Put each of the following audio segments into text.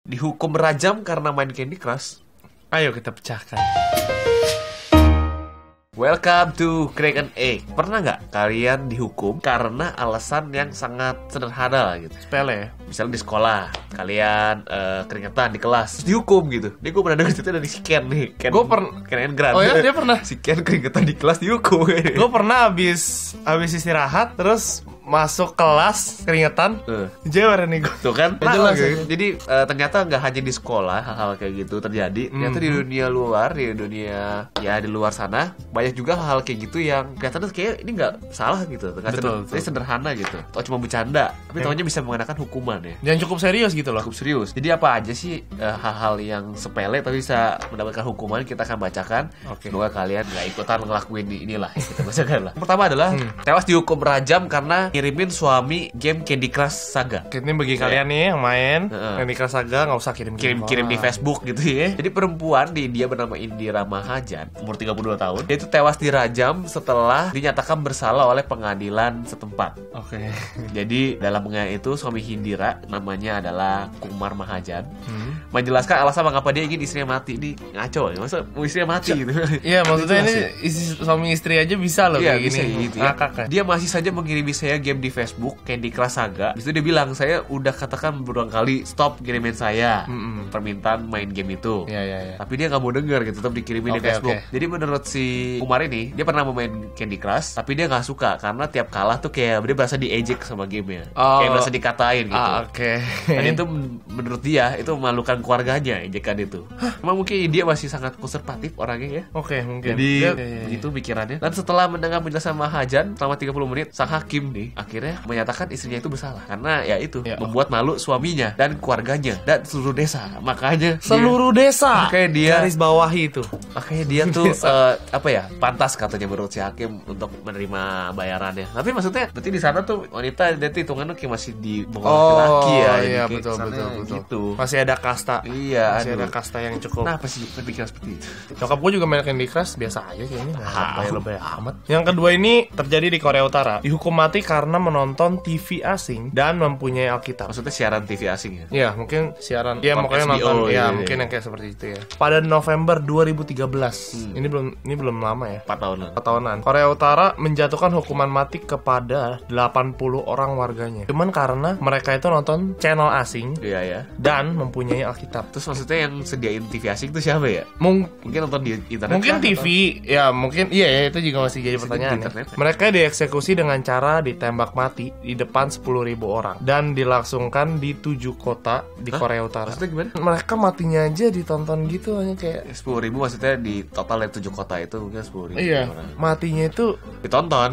Dihukum rajam karena main Candy Crush. Ayo kita pecahkan. Welcome to Crack and Egg. Pernah nggak kalian dihukum karena alasan yang sangat sederhana gitu? Sepele ya? Misalnya di sekolah, kalian keringetan di kelas, terus dihukum gitu. Ini gue pernah denger cerita dari si Ken nih. Gue pernah. Ken Grant. Oh ya, dia pernah. Si Ken keringetan di kelas dihukum. Gue pernah habis istirahat terus masuk kelas keringetan. Jewer nih gue. Tuh kan? Jelas, Okay. Jadi ternyata nggak hanya di sekolah hal-hal kayak gitu terjadi. Ternyata di dunia luar, di dunia ya di luar sana banyak juga hal-hal kayak gitu yang kelihatannya kayak ini nggak salah gitu. Betul. Ini sederhana gitu. Atau cuma bercanda, tapi taunya bisa mengenakan hukuman ya. Dan cukup serius gitu loh. Cukup serius. Jadi apa aja sih hal-hal yang sepele tapi bisa mendapatkan hukuman, kita akan bacakan. Oke. Semoga kalian nggak ikutan ngelakuin inilah yang kita bacakan lah. Pertama adalah tewas dihukum rajam karena ngirimin suami game Candy Crush Saga. Ini bagi kalian nih yang main Candy Crush Saga nggak usah kirim-kirim Di Facebook gitu ya. Jadi perempuan dia bernama Indira Mahajan, umur 32 tahun. Dia itu tewas dirajam setelah dinyatakan bersalah oleh pengadilan setempat. Oke. Jadi dalam pengadilan itu suami Indira namanya adalah Kumar Mahajan menjelaskan alasan mengapa dia ingin istrinya mati. Ini ngaco ya, masa mau istrinya mati gitu. Iya, maksudnya ini suami istri aja bisa loh kayak bisa gini. gitu ya. Ngakak. Dia masih saja mengirimi saya game di Facebook Candy Crush Saga. Habis itu dia bilang, saya udah katakan berulang kali stop kirimin saya permintaan main game itu. Iya. Tapi dia nggak mau denger gitu, tetap dikirimin di Facebook. Jadi menurut si Kumar ini, dia pernah main Candy Crush, tapi dia nggak suka karena tiap kalah tuh kayak dia berasa diejek sama gamenya, kayak berasa dikatain gitu. Oke. Dan itu menurut dia itu memalukan keluarganya ejekan itu. Emang mungkin dia masih sangat konservatif orangnya ya. Oke, mungkin. Jadi begitu pikirannya. Dan setelah mendengar penjelasan Mahajan selama 30 menit, sang hakim nih akhirnya menyatakan istrinya itu bersalah karena ya itu membuat malu suaminya dan keluarganya dan seluruh desa. Makanya makanya dia garis bawahi itu. Makanya dia tuh pantas katanya menurut si hakim untuk menerima bayarannya. Tapi maksudnya berarti di sana tuh wanita dia tuh hitungannya kayak masih di bawah laki ya. Iya, betul. Gitu. Masih ada kasta. Iya, masih ada kasta yang cukup. Kenapa sih berpikiran seperti itu? Nyokap gue juga main Candy Crush biasa aja kayaknya, nggak lebay amat. Yang kedua ini terjadi di Korea Utara. Dihukum mati karena menonton TV asing dan mempunyai Alkitab. Maksudnya siaran TV asing ya? Iya, mungkin siaran. Iya, makanya nonton. Iya, mungkin yang kayak seperti itu ya. Pada November 2013. Ini belum lama ya. 4 tahunan. Korea Utara menjatuhkan hukuman mati kepada 80 orang warganya. Cuman karena mereka itu nonton channel asing. Iya ya. Dan mempunyai Alkitab. Terus maksudnya yang sediain TV asing itu siapa ya? Mungkin nonton di internet. Mungkin TV, atau? Ya mungkin iya ya, itu juga masih jadi pertanyaan ya. Mereka dieksekusi dengan cara ditembak mati di depan 10.000 orang dan dilangsungkan di 7 kota di Korea Utara. Maksudnya gimana? Mereka matinya aja ditonton gitu hanya kayak 10.000 maksudnya di total dari 7 kota itu mungkin 10.000 iya, orang. Matinya itu ditonton.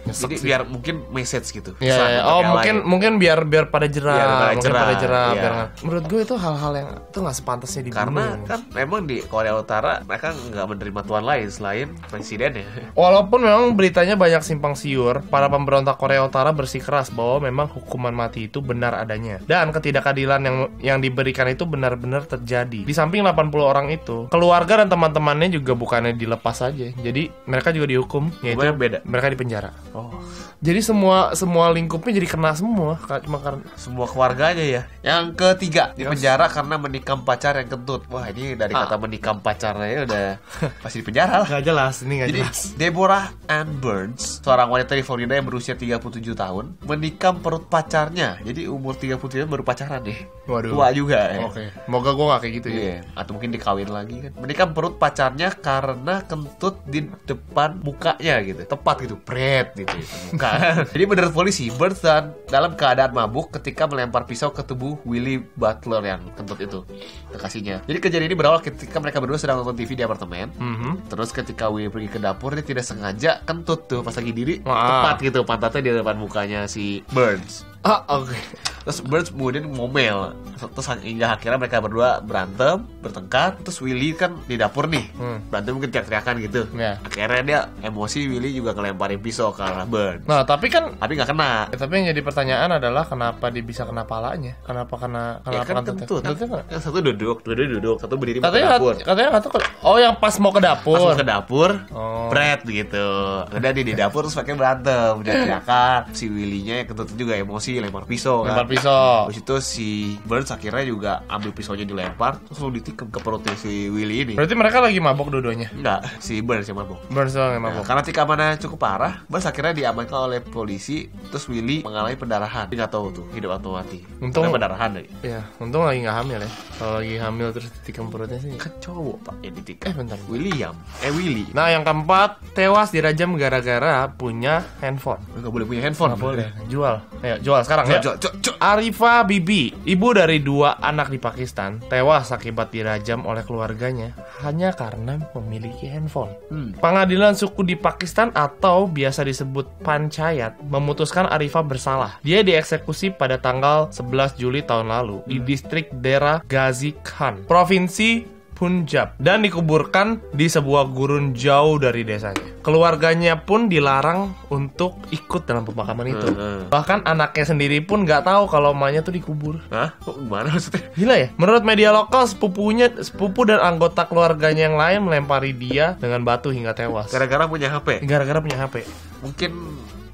Jadi biar mungkin message gitu. Iya. Oh, mungkin biar pada jerah. Biar menurut gue itu hal-hal yang itu nggak sepantasnya dibunuh. Karena kan memang di Korea Utara mereka nggak menerima tuan lain selain presiden ya. Walaupun memang beritanya banyak simpang siur, para pemberontak Korea Utara bersikeras bahwa memang hukuman mati itu benar adanya dan ketidakadilan yang diberikan itu benar-benar terjadi. Di samping 80 orang itu, keluarga dan teman-temannya juga bukannya dilepas aja. Jadi mereka juga dihukum, yaitu beda. Mereka dipenjara. Oh. Jadi semua lingkupnya jadi kena semua, cuma karena semua keluarganya ya. Yang ketiga, dipenjara karena menikam pacar yang kentut. Wah, ini dari kata menikam pacarnya udah pasti dipenjara lah. Gak jelas, ini gak jelas. Deborah Ann Burns, seorang wanita di Florida yang berusia 37 tahun, menikam perut pacarnya. Jadi umur 37 baru pacaran deh. Waduh. Tua juga ya. Oke. Moga gue gak kayak gitu ya. Atau mungkin dikawin lagi kan. Menikam perut pacarnya karena kentut di depan mukanya gitu. Tepat gitu, pret gitu. Muka. Jadi menurut polisi, Burns dalam keadaan mabuk ketika melempar pisau ke tubuh Willie Butler yang kentut itu, kekasihnya. Jadi kejadian ini berawal ketika mereka berdua sedang nonton TV di apartemen. Terus ketika Willie pergi ke dapur, dia tidak sengaja kentut tuh pas lagi diri. Tepat gitu pantatnya di depan mukanya si Burns. Oke. Terus Burns kemudian ngomel. Terus hingga akhirnya mereka berdua berantem, bertengkar. Terus Willy kan di dapur nih, berantem mungkin teriak-teriakan gitu. Akhirnya dia emosi, Willy juga ngelemparin pisau ke arah Burns. Nah tapi nggak kena. Tapi yang jadi pertanyaan adalah kenapa dia bisa kena palanya? Kenapa kena kan kentut? Yang satu duduk, satu berdiri mau ke katanya dapur. Katanya nggak tahu. Oh, yang pas mau ke dapur. Pas mau ke dapur, pret gitu. Udah dia di dapur terus pakai berantem, dia teriakan. Si Willy-nya yang kentut juga emosi emosi, lempar pisau kan. Lempar pisau. Habis itu si Burns akhirnya juga ambil pisaunya dilempar, terus lalu ditikam ke perutnya si Willy ini. Berarti mereka lagi mabok dua-duanya. Enggak, si Burns yang mabok. Burns doang yang Nah, mabok. karena tikamannya cukup parah, Burns akhirnya diamankan oleh polisi. Terus Willy mengalami pendarahan. Dia nggak tahu tuh hidup atau mati. Untung- Karena pendarahan deh. Ya, untung lagi nggak hamil ya. Kalau lagi hamil terus ditikam perutnya sih. Kan cowok pak yang ditikam. Bentar. Willy. Nah, yang keempat, tewas dirajam gara-gara punya handphone. Nggak boleh punya handphone. Nggak boleh. Jual. Ayo, jual sekarang ya. Cok. Arifah Bibi, ibu dari 2 anak di Pakistan, tewas akibat dirajam oleh keluarganya hanya karena memiliki handphone. Pengadilan suku di Pakistan atau biasa disebut panchayat memutuskan Arifah bersalah. Dia dieksekusi pada tanggal 11 Juli tahun lalu di distrik Dera Ghazi Khan, provinsi Punjab, dan dikuburkan di sebuah gurun jauh dari desanya. Keluarganya pun dilarang untuk ikut dalam pemakaman itu. Bahkan anaknya sendiri pun nggak tahu kalau emaknya tuh dikubur. Hah? Kok gimana maksudnya? Gila ya? Menurut media lokal, sepupu dan anggota keluarganya yang lain melempari dia dengan batu hingga tewas. Gara-gara punya HP. Gara-gara punya HP. Mungkin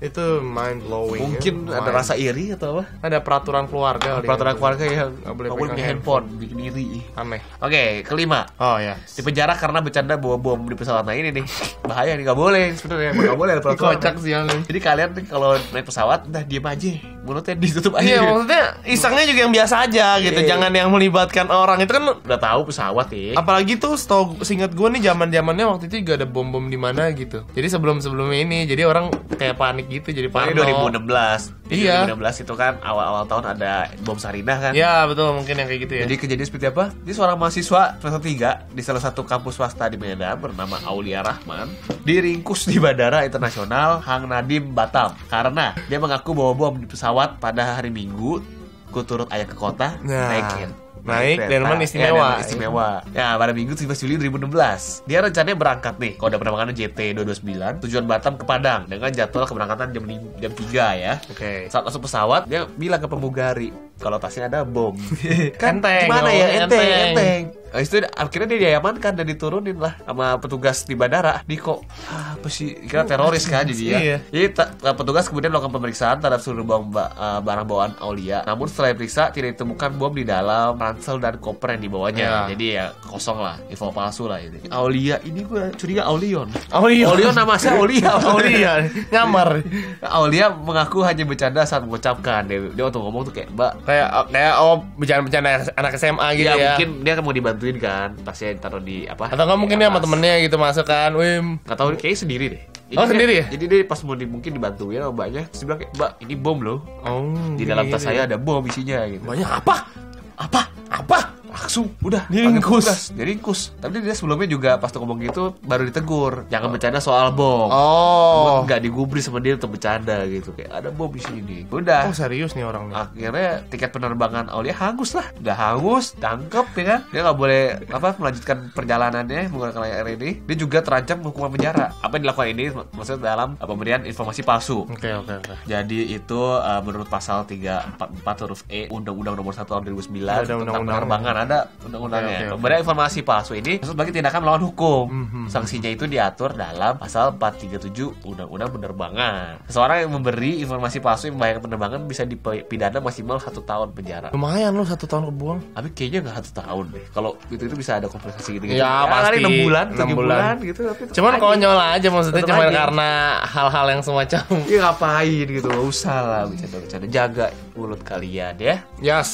Itu mind blowing. mungkin ya. ada rasa iri atau apa? Ada peraturan keluarga. kali ya. Peraturan keluarga yang Nggak boleh nggak boleh pegang punya handphone, bikin iri. Aneh. Oke, kelima. Oh ya. Di penjara karena bercanda bawa bom di pesawat. Nah ini nih bahaya nih, nggak boleh sebenarnya, nggak boleh ada peraturan. Kocak sih yang ini. Jadi kalian nih kalau naik pesawat udah diem aja, mulutnya ditutup aja. Iya, maksudnya isengnya juga yang biasa aja gitu. Iya. Jangan yang melibatkan orang. Itu kan Udah tahu pesawat ya. apalagi tuh seingat gue nih zamannya waktu itu juga ada bom di mana gitu. Jadi sebelumnya ini jadi orang kayak panik gitu, jadi Ini parno. 2016. Di Iya. 2016 itu kan awal-awal tahun ada bom Sarinah kan. Ya betul, mungkin yang kayak gitu ya. Jadi kejadian seperti apa? Ini seorang mahasiswa semester 3 di salah satu kampus swasta di Medan bernama Aulia Rahman diringkus di Bandara Internasional Hang Nadim Batam karena dia mengaku bawa bom di pesawat pada hari Minggu. Ku turut ayah ke kota, Naik dan kereta. istimewa. Ya, dan istimewa. Ya, pada Minggu 17 Juli 2016. Dia rencananya berangkat nih. Kode penerbangan JT 229 tujuan Batam ke Padang dengan jadwal keberangkatan jam 3 ya. Oke. Saat masuk pesawat, dia bilang ke pemugari kalau tasnya ada bom. Enteng, Gimana ya? enteng. Enteng. Habis itu akhirnya dia diamankan dan diturunin lah sama petugas di bandara. Dia kok apa sih? Kira teroris kan jadi ya. Iya. Jadi petugas kemudian melakukan pemeriksaan terhadap seluruh barang bawaan Aulia. Namun setelah diperiksa tidak ditemukan bom di dalam ransel dan koper yang dibawanya. Ya. Jadi ya kosong lah, info palsu lah ini. Aulia ini gue curiga Aulion. Aulion nama saya Aulia. Aulia nyamar. Aulia mengaku hanya bercanda saat mengucapkan. Dia waktu ngomong tuh kayak Mbak. Kayak bercanda anak SMA gitu ya. Mungkin dia kan mau dibantuin kan, tasnya ditaruh di apa? Atau nggak mungkin di dia sama atas. temennya gitu masuk kan, Wim. Nggak tahu, kayaknya sendiri deh. Oh, sendiri ya? Jadi dia pas mau mungkin dibantuin sama mbaknya, terus dia bilang kayak, Mbak, ini bom loh. Oh, Di dalam tas saya ada bom isinya gitu. banyak apa? Apa? Langsung udah Diringkus. diringkus. Tapi dia sebelumnya juga pas tuh ngomong gitu baru ditegur, jangan bercanda soal bom. Oh. Nggak digubris sama dia untuk bercanda gitu, kayak ada bom di sini. Udah. Oh, serius nih orang nih. Akhirnya tiket penerbangan Aulia hangus lah. Udah hangus, tangkep ya kan. Dia nggak boleh melanjutkan perjalanannya menggunakan Lion Air ini. Dia juga terancam hukuman penjara. Apa yang dilakukan ini maksudnya dalam pemberian informasi palsu. Oke. Jadi itu menurut pasal 344 huruf E Undang-Undang Nomor 1 Tahun 2009 Ada tentang undang-undangnya. penerbangan, ada undang-undangnya. Oke. Pemberian informasi palsu ini maksud bagi tindakan melawan hukum. Sanksinya itu diatur dalam pasal 437 Undang-Undang Penerbangan. Seseorang yang memberi informasi palsu yang membahayakan penerbangan bisa dipidana maksimal 1 tahun penjara. Lumayan lu 1 tahun kebuang. Tapi kayaknya nggak 1 tahun deh. Kalau itu bisa ada kompensasi gitu. Ya, pasti. 6 bulan, 6 7 bulan. bulan gitu. Tapi tetep Cuman aja. konyol aja maksudnya, Tetep cuman aja. karena hal-hal yang semacam. Ya ngapain gitu, gak usah lah bercanda-bercanda. Jaga mulut kalian ya. Yes.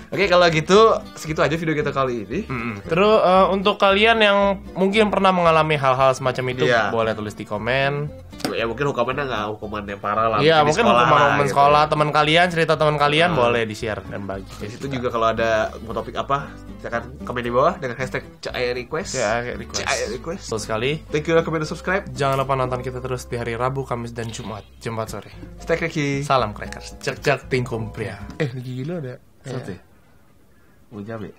Oke, kalau gitu segitu aja video kita kali ini. Terus untuk kalian yang mungkin pernah mengalami hal-hal semacam itu, Iya. boleh tulis di komen. Ya mungkin hukumannya nggak hukuman yang parah lah. Iya, di mungkin sekolah hukuman lah, gitu. sekolah, teman kalian, cerita teman kalian boleh di-share dan bagi. Di situ juga kalau ada mau topik apa, silakan komen di bawah dengan hashtag #CAIRequest. Ya, request. CAIRequest. Betul sekali. Thank you, comment, dan subscribe. Jangan lupa nonton kita terus di hari Rabu, Kamis, dan Jumat jam 4 sore. Stay cracky. Salam crackers. Cek tingkum pria. Gila ada. Sate. Mau jabe.